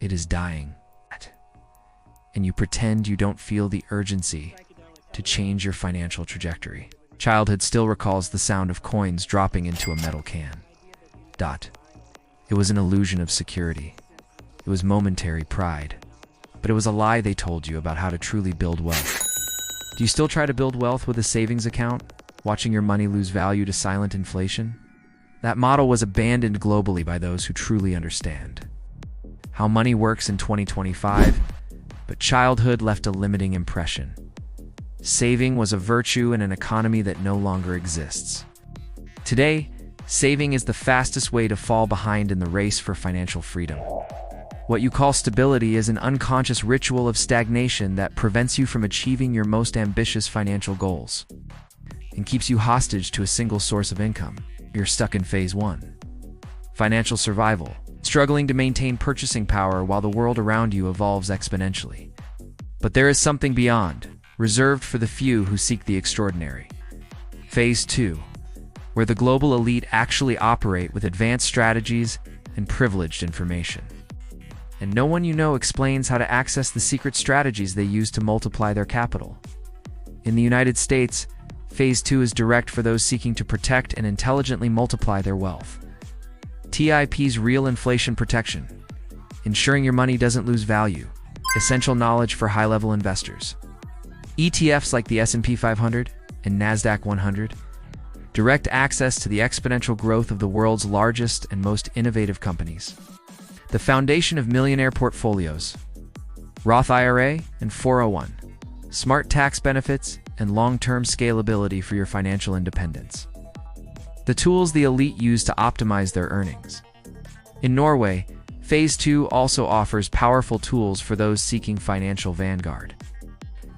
it is dying. And you pretend you don't feel the urgency to change your financial trajectory. Childhood still recalls the sound of coins dropping into a metal can. It was an illusion of security. It was momentary pride. But it was a lie they told you about how to truly build wealth. Do you still try to build wealth with a savings account, watching your money lose value to silent inflation? That model was abandoned globally by those who truly understand how money works in 2025, but childhood left a limiting impression. Saving was a virtue in an economy that no longer exists. Today, saving is the fastest way to fall behind in the race for financial freedom. What you call stability is an unconscious ritual of stagnation that prevents you from achieving your most ambitious financial goals and keeps you hostage to a single source of income. You're stuck in phase 1. Financial survival, struggling to maintain purchasing power while the world around you evolves exponentially. But there is something beyond, reserved for the few who seek the extraordinary. Phase 2, where the global elite actually operate with advanced strategies and privileged information. And no one you know explains how to access the secret strategies they use to multiply their capital. In the United States, Phase 2 is direct for those seeking to protect and intelligently multiply their wealth. TIP's Real Inflation Protection, ensuring your money doesn't lose value, essential knowledge for high-level investors. ETFs like the S&P 500 and NASDAQ 100, direct access to the exponential growth of the world's largest and most innovative companies. The foundation of millionaire portfolios, Roth IRA and 401, smart tax benefits, and long-term scalability for your financial independence. The tools the elite use to optimize their earnings. In Norway, Phase 2 also offers powerful tools for those seeking financial vanguard.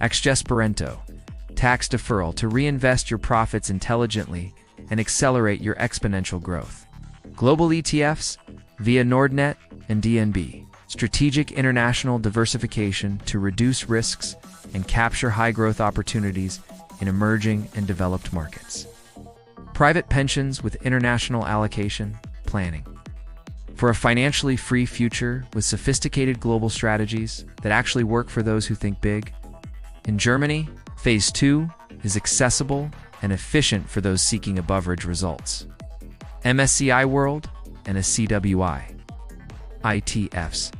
Aksjesparento, tax deferral to reinvest your profits intelligently and accelerate your exponential growth. Global ETFs via Nordnet and DNB, strategic international diversification to reduce risks and capture high-growth opportunities in emerging and developed markets. Private pensions with international allocation planning. For a financially free future with sophisticated global strategies that actually work for those who think big. In Germany, Phase 2 is accessible and efficient for those seeking above-average results. MSCI World and a CWI. ITFs.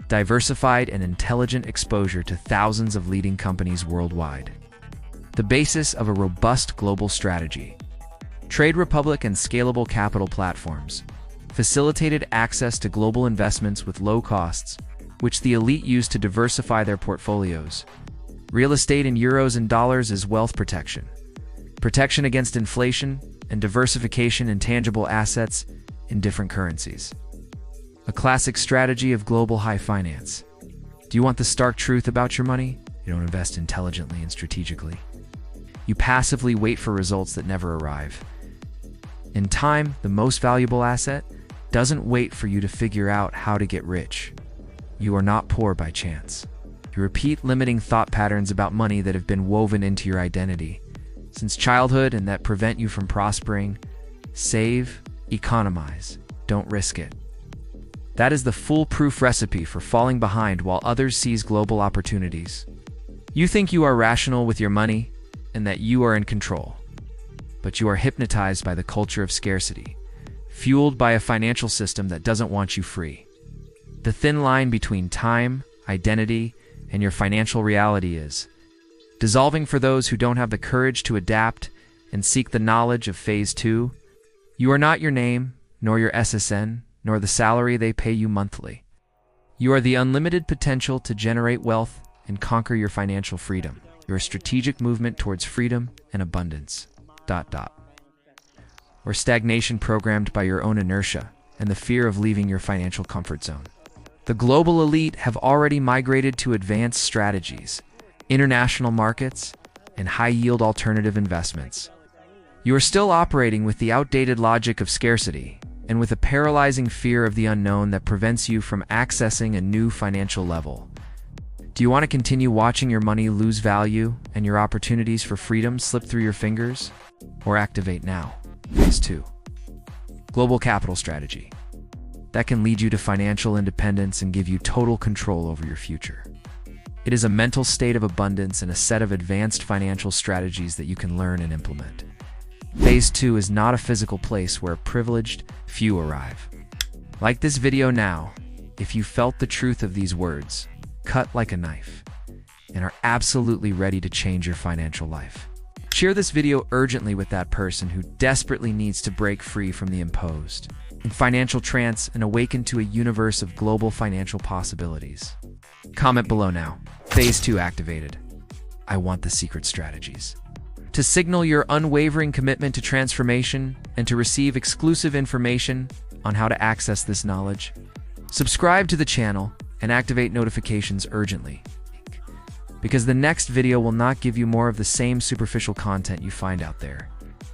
Diversified and intelligent exposure to thousands of leading companies worldwide. The basis of a robust global strategy. Trade Republic and scalable capital platforms facilitated access to global investments with low costs, which the elite use to diversify their portfolios. Real estate in euros and dollars is wealth protection. Protection against inflation and diversification in tangible assets in different currencies. A classic strategy of global high finance. Do you want the stark truth about your money? You don't invest intelligently and strategically. You passively wait for results that never arrive. In time, the most valuable asset doesn't wait for you to figure out how to get rich. You are not poor by chance. You repeat limiting thought patterns about money that have been woven into your identity since childhood and that prevent you from prospering. Save, economize, don't risk it. That is the foolproof recipe for falling behind while others seize global opportunities. You think you are rational with your money and that you are in control, but you are hypnotized by the culture of scarcity, fueled by a financial system that doesn't want you free. The thin line between time, identity, and your financial reality is dissolving for those who don't have the courage to adapt and seek the knowledge of Phase 2. You are not your name, nor your SSN, nor the salary they pay you monthly. You are the unlimited potential to generate wealth and conquer your financial freedom. Your strategic movement towards freedom and abundance. Or stagnation programmed by your own inertia and the fear of leaving your financial comfort zone. The global elite have already migrated to advanced strategies, international markets, and high-yield alternative investments. You are still operating with the outdated logic of scarcity and with a paralyzing fear of the unknown that prevents you from accessing a new financial level. Do you want to continue watching your money lose value and your opportunities for freedom slip through your fingers? Or activate now. Phase 2. Global capital strategy. that can lead you to financial independence and give you total control over your future. It is a mental state of abundance and a set of advanced financial strategies that you can learn and implement. Phase 2 is not a physical place where privileged few arrive. Like this video now, if you felt the truth of these words, cut like a knife, and are absolutely ready to change your financial life. Share this video urgently with that person who desperately needs to break free from the imposed in financial trance and awaken to a universe of global financial possibilities. Comment below now. Phase 2 activated. I want the secret strategies. To signal your unwavering commitment to transformation and to receive exclusive information on how to access this knowledge, subscribe to the channel and activate notifications urgently, because the next video will not give you more of the same superficial content you find out there.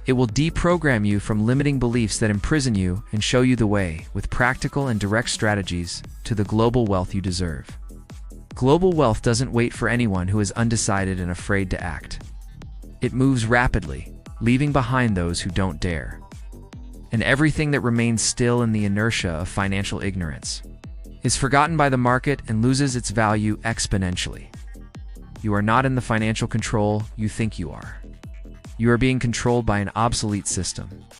It will deprogram you from limiting beliefs that imprison you and show you the way with practical and direct strategies to the global wealth you deserve. Global wealth doesn't wait for anyone who is undecided and afraid to act. It moves rapidly, leaving behind those who don't dare. And everything that remains still in the inertia of financial ignorance is forgotten by the market and loses its value exponentially. You are not in the financial control you think you are. You are being controlled by an obsolete system.